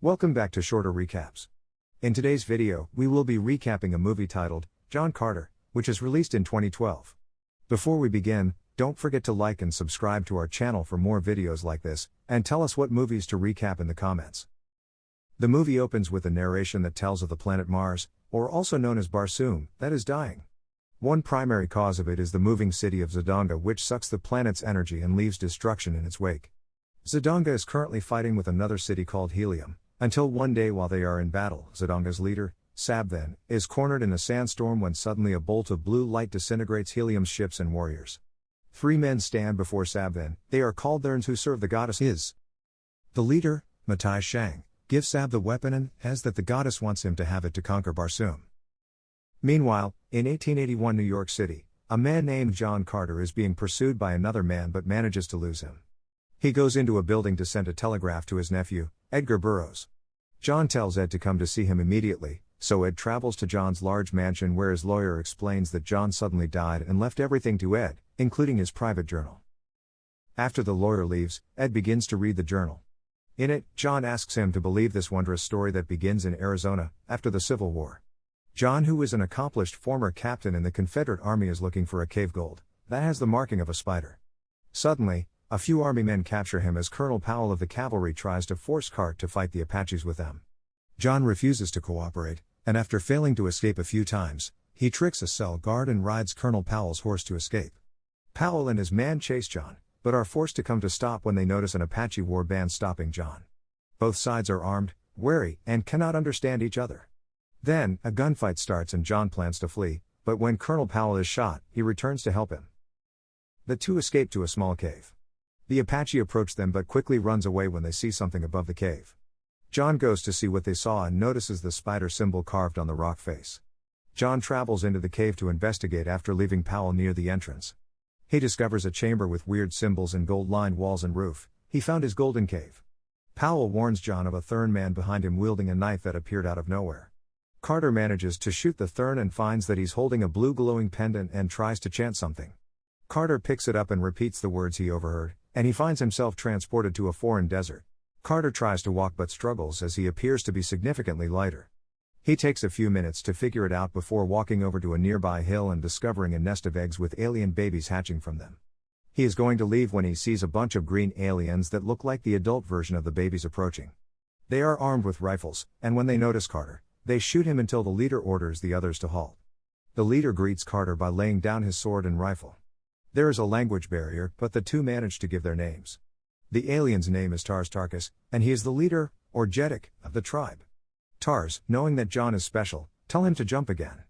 Welcome back to Shorter Recaps. In today's video, we will be recapping a movie titled John Carter, which is released in 2012. Before we begin, don't forget to like and subscribe to our channel for more videos like this, and tell us what movies to recap in the comments. The movie opens with a narration that tells of the planet Mars, or also known as Barsoom, that is dying. One primary cause of it is the moving city of Zodonga, which sucks the planet's energy and leaves destruction in its wake. Zodonga is currently fighting with another city called Helium, until one day while they are in battle, Zodonga's leader, Sabthan, is cornered in a sandstorm when suddenly a bolt of blue light disintegrates Helium's ships and warriors. 3 men stand before Sabthan. They are called Tharns, who serve the goddess. The leader, Matai Shang, gives Sab the weapon and says that the goddess wants him to have it to conquer Barsoom. Meanwhile, in 1881 New York City, a man named John Carter is being pursued by another man but manages to lose him. He goes into a building to send a telegraph to his nephew, Edgar Burroughs. John tells Ed to come to see him immediately, so Ed travels to John's large mansion where his lawyer explains that John suddenly died and left everything to Ed, including his private journal. After the lawyer leaves, Ed begins to read the journal. In it, John asks him to believe this wondrous story that begins in Arizona, after the Civil War. John, who is an accomplished former captain in the Confederate Army, is looking for a cave gold that has the marking of a spider. Suddenly, a few army men capture him as Colonel Powell of the cavalry tries to force Cart to fight the Apaches with them. John refuses to cooperate, and after failing to escape a few times, he tricks a cell guard and rides Colonel Powell's horse to escape. Powell and his man chase John, but are forced to come to stop when they notice an Apache war band stopping John. Both sides are armed, wary, and cannot understand each other. Then, a gunfight starts and John plans to flee, but when Colonel Powell is shot, he returns to help him. The two escape to a small cave. The Apache approach them but quickly runs away when they see something above the cave. John goes to see what they saw and notices the spider symbol carved on the rock face. John travels into the cave to investigate after leaving Powell near the entrance. He discovers a chamber with weird symbols and gold-lined walls and roof. He found his golden cave. Powell warns John of a Thurn man behind him wielding a knife that appeared out of nowhere. Carter manages to shoot the Thurn and finds that he's holding a blue glowing pendant and tries to chant something. Carter picks it up and repeats the words he overheard, and he finds himself transported to a foreign desert. Carter tries to walk but struggles as he appears to be significantly lighter. He takes a few minutes to figure it out before walking over to a nearby hill and discovering a nest of eggs with alien babies hatching from them. He is going to leave when he sees a bunch of green aliens that look like the adult version of the babies approaching. They are armed with rifles, and when they notice Carter, they shoot him until the leader orders the others to halt. The leader greets Carter by laying down his sword and rifle. There is a language barrier, but the two manage to give their names. The alien's name is Tarkus, and he is the leader, or Jeddik, of the tribe. Tars, knowing that John is special, tell him to jump again.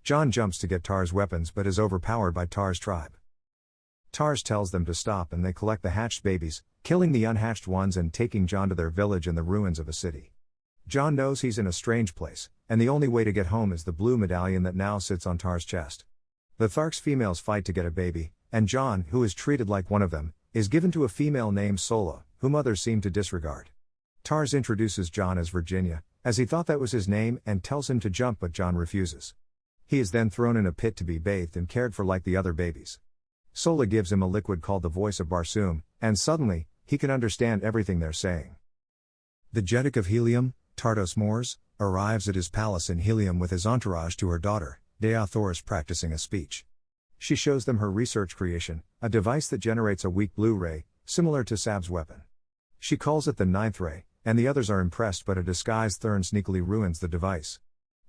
John jumps to get Tars' weapons but is overpowered by Tars' tribe. Tars tells them to stop and they collect the hatched babies, killing the unhatched ones and taking John to their village in the ruins of a city. John knows he's in a strange place, and the only way to get home is the blue medallion that now sits on Tars' chest. The Thark's females fight to get a baby, and John, who is treated like one of them, is given to a female named Sola, whom others seem to disregard. Tars introduces John as Virginia, as he thought that was his name, and tells him to jump but John refuses. He is then thrown in a pit to be bathed and cared for like the other babies. Sola gives him a liquid called the voice of Barsoom, and suddenly, he can understand everything they're saying. The Jeddik of Helium, Tardos Mors, arrives at his palace in Helium with his entourage to her daughter, Dea Thoris, practicing a speech. She shows them her research creation, a device that generates a weak blue ray, similar to Sab's weapon. She calls it the 9th ray, and the others are impressed, but a disguised Thurn sneakily ruins the device.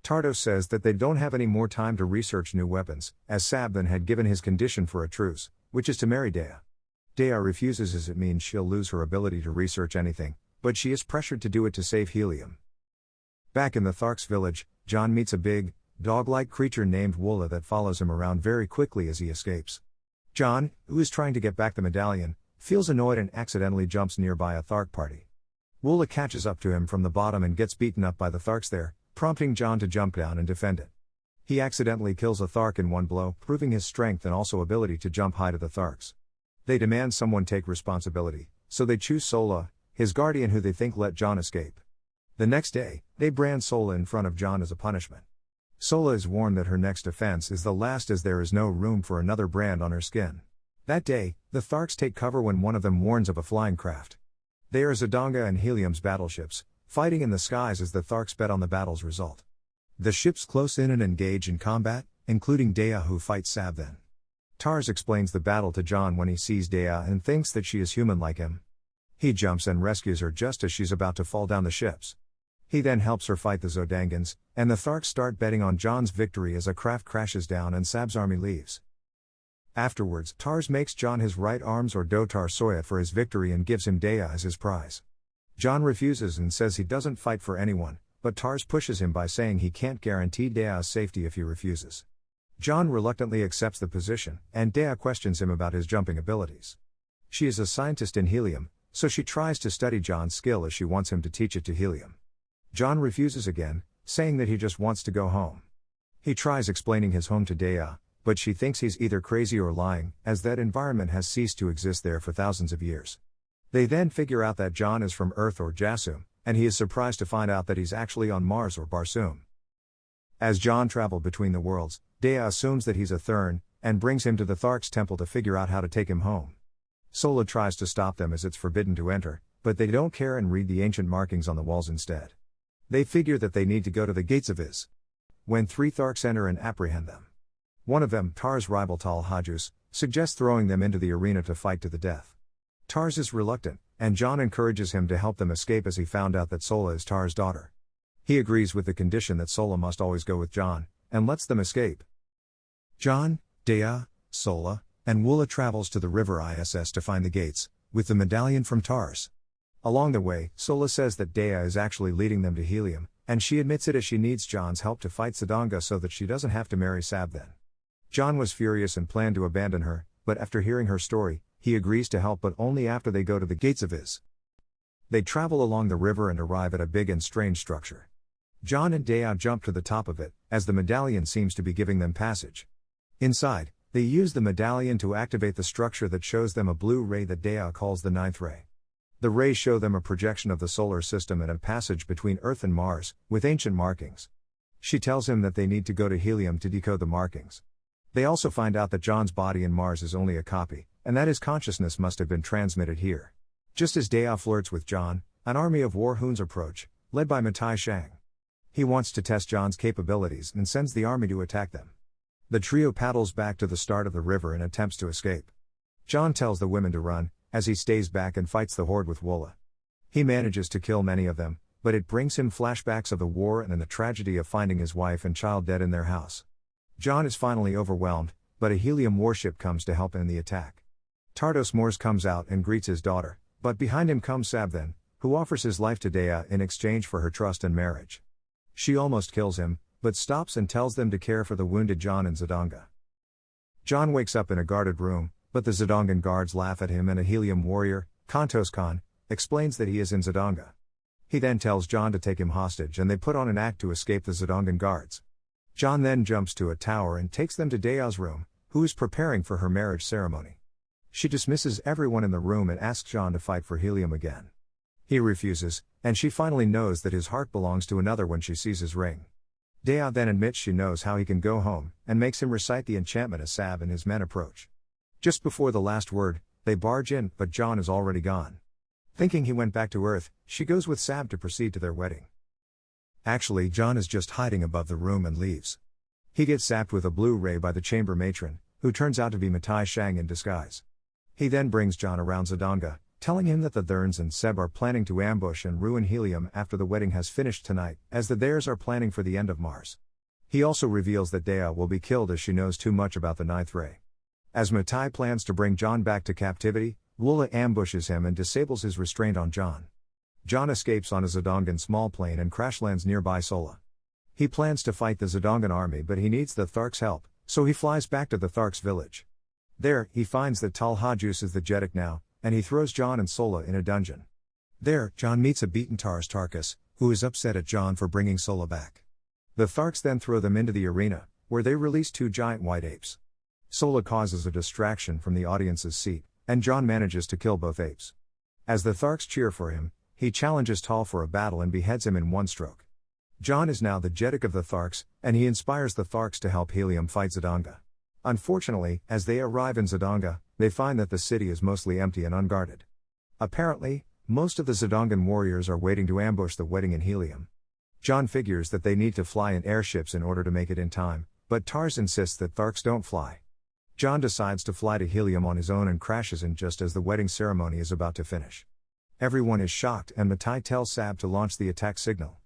Tardos says that they don't have any more time to research new weapons, as Sabthan had given his condition for a truce, which is to marry Dea. Dea refuses as it means she'll lose her ability to research anything, but she is pressured to do it to save Helium. Back in the Thark's village, John meets a big, dog-like creature named Woola that follows him around very quickly as he escapes. John, who is trying to get back the medallion, feels annoyed and accidentally jumps nearby a Thark party. Woola catches up to him from the bottom and gets beaten up by the Tharks there, prompting John to jump down and defend it. He accidentally kills a Thark in one blow, proving his strength and also ability to jump high to the Tharks. They demand someone take responsibility, so they choose Sola, his guardian who they think let John escape. The next day, they brand Sola in front of John as a punishment. Sola is warned that her next offense is the last as there is no room for another brand on her skin. That day, the Tharks take cover when one of them warns of a flying craft. They are Zodonga and Helium's battleships, fighting in the skies as the Tharks bet on the battle's result. The ships close in and engage in combat, including Dea, who fights Sab then. Tars explains the battle to John when he sees Dea and thinks that she is human like him. He jumps and rescues her just as she's about to fall down the ships. He then helps her fight the Zodangans, and the Tharks start betting on John's victory as a craft crashes down and Sab's army leaves. Afterwards, Tars makes John his right arms or Dotar Soyat for his victory and gives him Dea as his prize. John refuses and says he doesn't fight for anyone, but Tars pushes him by saying he can't guarantee Dea's safety if he refuses. John reluctantly accepts the position, and Dea questions him about his jumping abilities. She is a scientist in Helium, so she tries to study John's skill as she wants him to teach it to Helium. John refuses again, saying that he just wants to go home. He tries explaining his home to Dea, but she thinks he's either crazy or lying, as that environment has ceased to exist there for thousands of years. They then figure out that John is from Earth or Jasum, and he is surprised to find out that he's actually on Mars or Barsoom. As John traveled between the worlds, Dea assumes that he's a Thurn, and brings him to the Thark's temple to figure out how to take him home. Sola tries to stop them as it's forbidden to enter, but they don't care and read the ancient markings on the walls instead. They figure that they need to go to the gates of Is. When 3 Tharks enter and apprehend them. One of them, Tars' rival Tal Hajus, suggests throwing them into the arena to fight to the death. Tars is reluctant, and John encourages him to help them escape as he found out that Sola is Tars' daughter. He agrees with the condition that Sola must always go with John, and lets them escape. John, Dea, Sola, and Woola travels to the river ISS to find the gates, with the medallion from Tars. Along the way, Sola says that Dea is actually leading them to Helium, and she admits it as she needs John's help to fight Zodanga so that she doesn't have to marry Sab then. John was furious and planned to abandon her, but after hearing her story, he agrees to help, but only after they go to the gates of Is. They travel along the river and arrive at a big and strange structure. John and Dea jump to the top of it, as the medallion seems to be giving them passage. Inside, they use the medallion to activate the structure that shows them a blue ray that Dea calls the 9th ray. The rays show them a projection of the solar system and a passage between Earth and Mars, with ancient markings. She tells him that they need to go to Helium to decode the markings. They also find out that John's body in Mars is only a copy, and that his consciousness must have been transmitted here. Just as Dea flirts with John, an army of Warhoons approach, led by Matai Shang. He wants to test John's capabilities and sends the army to attack them. The trio paddles back to the start of the river and attempts to escape. John tells the women to run, as he stays back and fights the horde with Woola. He manages to kill many of them, but it brings him flashbacks of the war and the tragedy of finding his wife and child dead in their house. John is finally overwhelmed, but a Helium warship comes to help in the attack. Tardos Mors comes out and greets his daughter, but behind him comes Sabthan, who offers his life to Dea in exchange for her trust and marriage. She almost kills him, but stops and tells them to care for the wounded John and Zodanga. John wakes up in a guarded room, but the Zodangan guards laugh at him, and a Helium warrior, Kantos Khan, explains that he is in Zodanga. He then tells John to take him hostage, and they put on an act to escape the Zodangan guards. John then jumps to a tower and takes them to Dea's room, who is preparing for her marriage ceremony. She dismisses everyone in the room and asks John to fight for Helium again. He refuses, and she finally knows that his heart belongs to another when she sees his ring. Dea then admits she knows how he can go home, and makes him recite the enchantment as Sab and his men approach. Just before the last word, they barge in, but John is already gone. Thinking he went back to Earth, she goes with Sab to proceed to their wedding. Actually, John is just hiding above the room and leaves. He gets zapped with a blue ray by the chamber matron, who turns out to be Matai Shang in disguise. He then brings John around Zodanga, telling him that the Therns and Seb are planning to ambush and ruin Helium after the wedding has finished tonight, as the theirs are planning for the end of Mars. He also reveals that Dea will be killed as she knows too much about the 9th ray. As Matai plans to bring John back to captivity, Woola ambushes him and disables his restraint on John. John escapes on a Zodangan small plane and crash lands nearby Sola. He plans to fight the Zodangan army, but he needs the Thark's help, so he flies back to the Thark's village. There, he finds that Tal Hajus is the Jeddak now, and he throws John and Sola in a dungeon. There, John meets a beaten Tars Tarkus, who is upset at John for bringing Sola back. The Tharks then throw them into the arena, where they release 2 giant white apes. Sola causes a distraction from the audience's seat, and John manages to kill both apes. As the Tharks cheer for him, he challenges Tal for a battle and beheads him in one stroke. John is now the Jeddak of the Tharks, and he inspires the Tharks to help Helium fight Zodanga. Unfortunately, as they arrive in Zodanga, they find that the city is mostly empty and unguarded. Apparently, Most of the Zidongan warriors are waiting to ambush the wedding in Helium. John figures that they need to fly in airships in order to make it in time, but Tars insists that Tharks don't fly. John decides to fly to Helium on his own and crashes in just as the wedding ceremony is about to finish. Everyone is shocked and Matai tells Sab to launch the attack signal.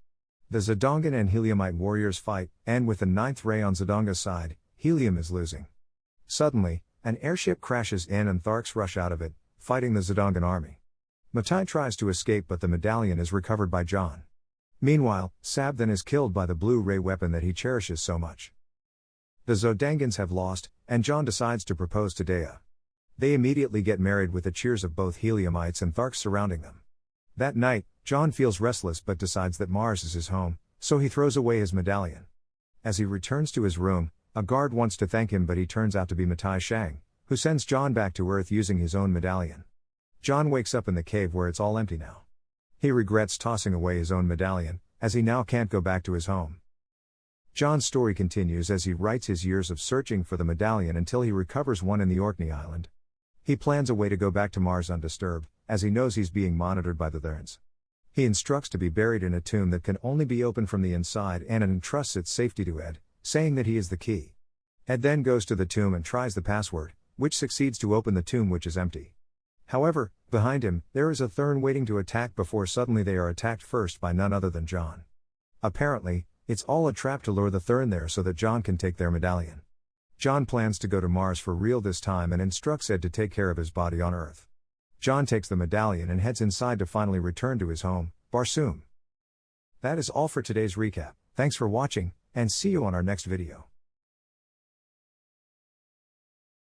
The Zidongan and Heliumite warriors fight, and with the 9th ray on Zidonga's side, Helium is losing. Suddenly, an airship crashes in and Tharks rush out of it, fighting the Zidongan army. Matai tries to escape but the medallion is recovered by John. Meanwhile, Sab then is killed by the blue ray weapon that he cherishes so much. The Zodangans have lost, and John decides to propose to Dea. They immediately get married with the cheers of both Heliumites and Tharks surrounding them. That night, John feels restless but decides that Mars is his home, so he throws away his medallion. As he returns to his room, a guard wants to thank him but he turns out to be Matai Shang, who sends John back to Earth using his own medallion. John wakes up in the cave where it's all empty now. He regrets tossing away his own medallion, as he now can't go back to his home. John's story continues as he writes his years of searching for the medallion until he recovers one in the Orkney Island. He plans a way to go back to Mars undisturbed, as he knows he's being monitored by the Tharns. He instructs to be buried in a tomb that can only be opened from the inside and entrusts its safety to Ed, saying that he is the key. Ed then goes to the tomb and tries the password, which succeeds to open the tomb which is empty. However, behind him, there is a Tharn waiting to attack before suddenly they are attacked first by none other than John. Apparently, it's all a trap to lure the Tharn there so that John can take their medallion. John plans to go to Mars for real this time and instructs Ed to take care of his body on Earth. John takes the medallion and heads inside to finally return to his home, Barsoom. That is all for today's recap. Thanks for watching, and see you on our next video.